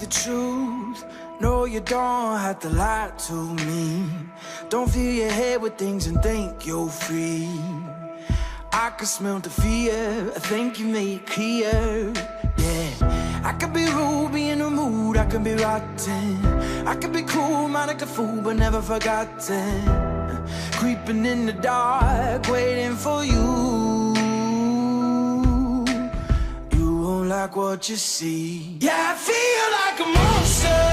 the truth. No, you don't have to lie to me. Don't fill your head with things and think you're free. I can smell the fear, I think you made it clear. Yeah, I could be rude, be in the mood, I could be rotten. I could be cruel, might act a fool, but never forgotten. Creeping in the dark, waiting for you. You won't like what you see. Yeah, I feel like a monster.